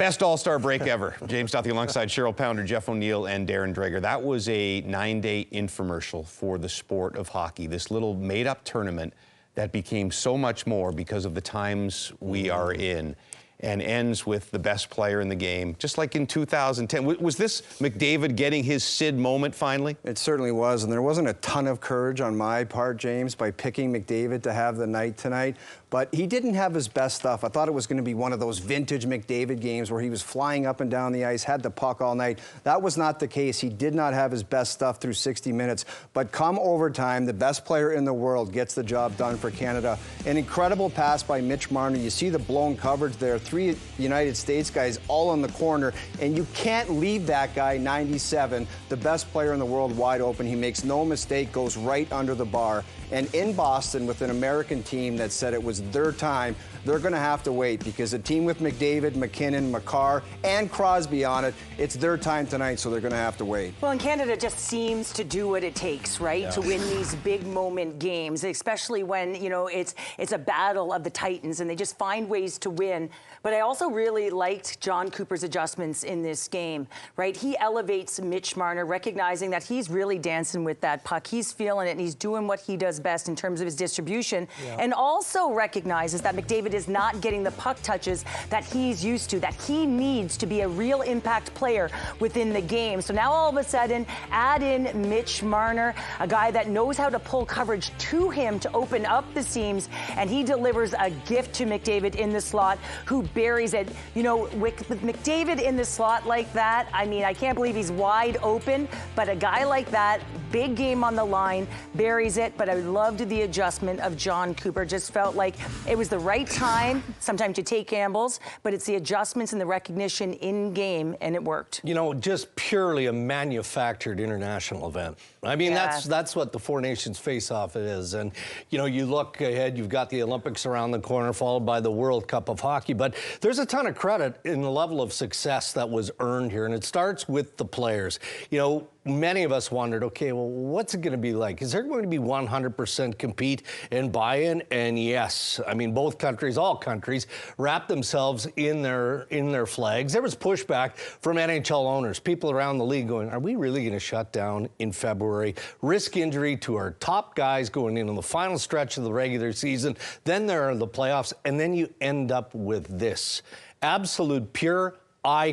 Best All-Star break ever. James Duthie alongside Cheryl Pounder, Jeff O'Neill, and Darren Dreger. That was a 9-day infomercial for the sport of hockey. This little made-up tournament that became so much more because of the times we are in, and ends with the best player in the game, just like in 2010. Was this McDavid getting his Sid moment finally? It certainly was, and there wasn't a ton of courage on my part, James, by picking McDavid to have the night tonight, but he didn't have his best stuff. I thought it was going to be one of those vintage McDavid games where he was flying up and down the ice, had the puck all night. That was not the case. He did not have his best stuff through 60 minutes, but come overtime, the best player in the world gets the job done for Canada. An incredible pass by Mitch Marner. You see the blown coverage there. 3 United States guys all in the corner, and you can't leave that guy, 97, the best player in the world, wide open. He makes no mistake, goes right under the bar. And in Boston, with an American team that said it was their time, they're going to have to wait, because a team with McDavid, McKinnon, Makar, and Crosby on it, it's their time tonight, so they're going to have to wait. Well, and Canada just seems to do what it takes, right, to win these big moment games, especially when, you know, it's a battle of the Titans, and they just find ways to win. But I also really liked John Cooper's adjustments in this game, right? He elevates Mitch Marner, recognizing that he's really dancing with that puck. He's feeling it, and he's doing what he does best in terms of his distribution, and also recognizes that McDavid is not getting the puck touches that he's used to, that he needs to be a real impact player within the game. So now all of a sudden, add in Mitch Marner, a guy that knows how to pull coverage to him to open up the seams, and he delivers a gift to McDavid in the slot, who buries it. You know, with McDavid in the slot like that, I mean, I can't believe he's wide open, but a guy like that, big game on the line, buries it. But I loved the adjustment of John Cooper. Just felt like it was the right time, sometimes to take gambles, but it's the adjustments and the recognition in game, and it worked. You know, just purely a manufactured international event. I mean, that's what the Four Nations face-off is. And, you know, you look ahead, you've got the Olympics around the corner, followed by the World Cup of Hockey. But there's a ton of credit in the level of success that was earned here, and it starts with the players. You know, many of us wondered, okay, well, what's it going to be like? Is there going to be 100% compete and buy-in? And yes, I mean, both countries, all countries, wrap themselves in their flags. There was pushback from NHL owners, people around the league going, are we really going to shut down in February? Risk injury to our top guys going into the final stretch of the regular season. Then there are the playoffs, and then you end up with this. Absolute pure eye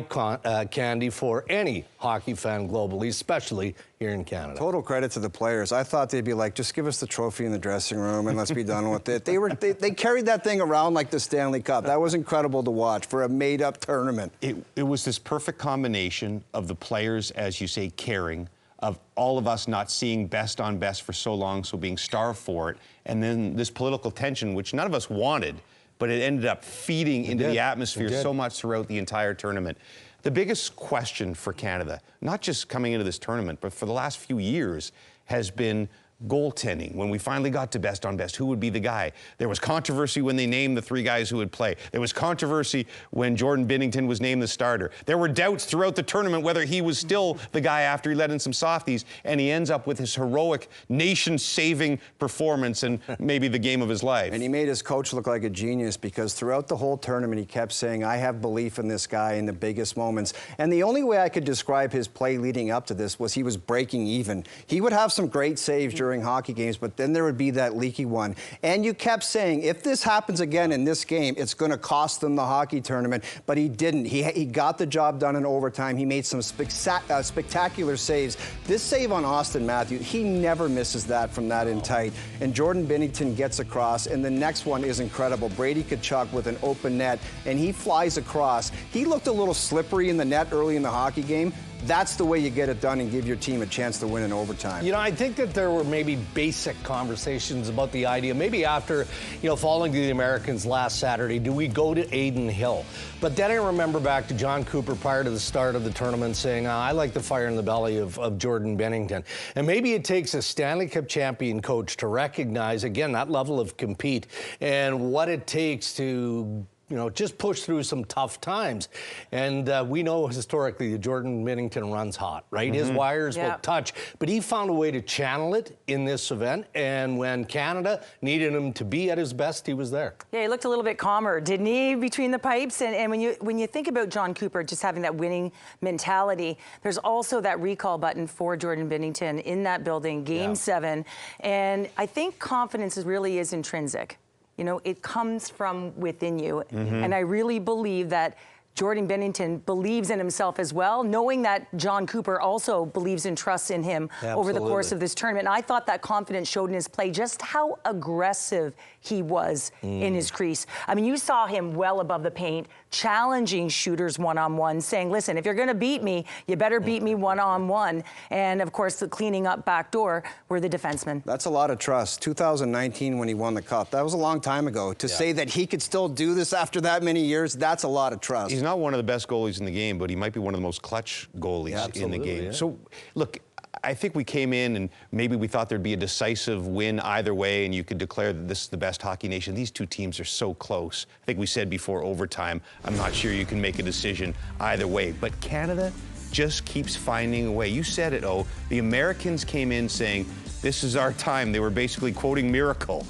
candy for any hockey fan globally, especially here in Canada. Total credit to the players. I thought they'd be like, just give us the trophy in the dressing room and let's be done with it. They carried that thing around like the Stanley Cup. That was incredible to watch for a made-up tournament. It was this perfect combination of the players, as you say, caring, of all of us not seeing best on best for so long, so being starved for it, and then this political tension, which none of us wanted, but it ended up feeding into the atmosphere so much throughout the entire tournament. The biggest question for Canada, not just coming into this tournament, but for the last few years, has been goaltending. When we finally got to best on best, who would be the guy? There was controversy when they named the 3 guys who would play. There was controversy when Jordan Binnington was named the starter. There were doubts throughout the tournament whether he was still the guy after he let in some softies, and he ends up with his heroic, nation-saving performance and maybe the game of his life. And he made his coach look like a genius, because throughout the whole tournament he kept saying, I have belief in this guy in the biggest moments. And the only way I could describe his play leading up to this was he was breaking even. He would have some great saves during hockey games, but then there would be that leaky one. And you kept saying, if this happens again in this game, it's going to cost them the hockey tournament. But he didn't. He got the job done in overtime. He made some spectacular saves. This save on Austin Matthews, he never misses that from that in tight. And Jordan Binnington gets across, and the next one is incredible. Brady Tkachuk with an open net, and he flies across. He looked a little slippery in the net early in the hockey game. That's the way you get it done and give your team a chance to win in overtime. You know, I think that there were maybe basic conversations about the idea, maybe after, you know, falling to the Americans last Saturday, do we go to Adin Hill? But then I remember back to John Cooper prior to the start of the tournament saying, I like the fire in the belly of Jordan Binnington. And maybe it takes a Stanley Cup champion coach to recognize, again, that level of compete and what it takes to just push through some tough times. And we know historically that Jordan Binnington runs hot, right? His wires will touch. But he found a way to channel it in this event. And when Canada needed him to be at his best, he was there. Yeah, he looked a little bit calmer, didn't he, between the pipes? And when you think about John Cooper just having that winning mentality, there's also that recall button for Jordan Binnington in that building, Game 7. And I think confidence really is intrinsic. It comes from within you. And I really believe that Jordan Binnington believes in himself as well, knowing that John Cooper also believes and trusts in him over the course of this tournament. And I thought that confidence showed in his play just how aggressive he was in his crease. I mean, you saw him well above the paint, challenging shooters one-on-one, saying, listen, if you're going to beat me, you better beat me one-on-one. And, of course, the cleaning up back door were the defensemen. That's a lot of trust. 2019 when he won the Cup, that was a long time ago. To say that he could still do this after that many years, that's a lot of trust. He's not one of the best goalies in the game, but he might be one of the most clutch goalies in the game. Yeah. So, look, I think we came in and maybe we thought there'd be a decisive win either way and you could declare that this is the best hockey nation. These two teams are so close. I think we said before overtime, I'm not sure you can make a decision either way. But Canada just keeps finding a way. You said it, the Americans came in saying, this is our time. They were basically quoting Miracle.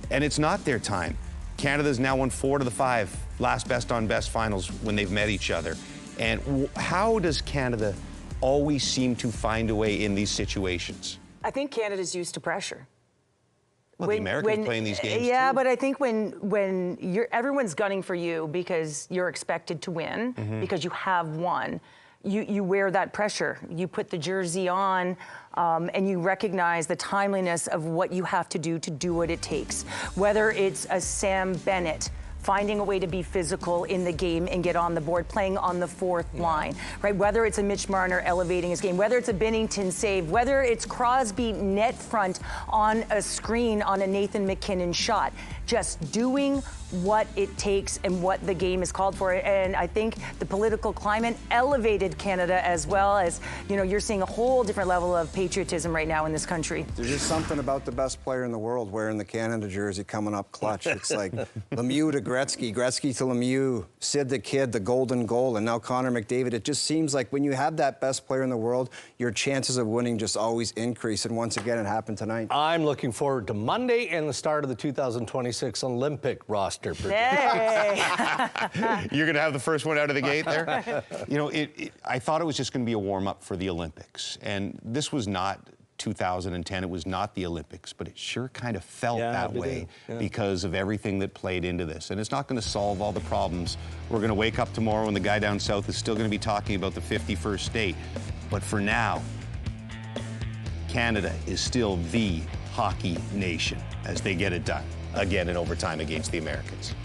And it's not their time. Canada's now won 4 to the 5 last best on best finals when they've met each other. And how does Canada always seem to find a way in these situations? I think Canada's used to pressure. Well, the Americans playing these games Yeah, too. but I think when everyone's gunning for you because you're expected to win, because you have won, you wear that pressure. You put the jersey on, and you recognize the timeliness of what you have to do what it takes. Whether it's a Sam Bennett finding a way to be physical in the game and get on the board, playing on the fourth line, right? Whether it's a Mitch Marner elevating his game, whether it's a Binnington save, whether it's Crosby net front on a screen on a Nathan McKinnon shot, just doing what it takes and what the game is called for. And I think the political climate elevated Canada as well as, you're seeing a whole different level of patriotism right now in this country. There's just something about the best player in the world wearing the Canada jersey coming up clutch. It's like Lemieux to Gretzky, Gretzky to Lemieux, Sid the Kid, the golden goal, and now Connor McDavid. It just seems like when you have that best player in the world, your chances of winning just always increase. And once again, it happened tonight. I'm looking forward to Monday and the start of the 2026 Olympic roster. Hey. You're going to have the first one out of the gate there? I thought it was just going to be a warm-up for the Olympics. And this was not 2010. It was not the Olympics. But it sure kind of felt that way because of everything that played into this. And it's not going to solve all the problems. We're going to wake up tomorrow and the guy down south is still going to be talking about the 51st state. But for now, Canada is still the hockey nation as they get it done again in overtime against the Americans.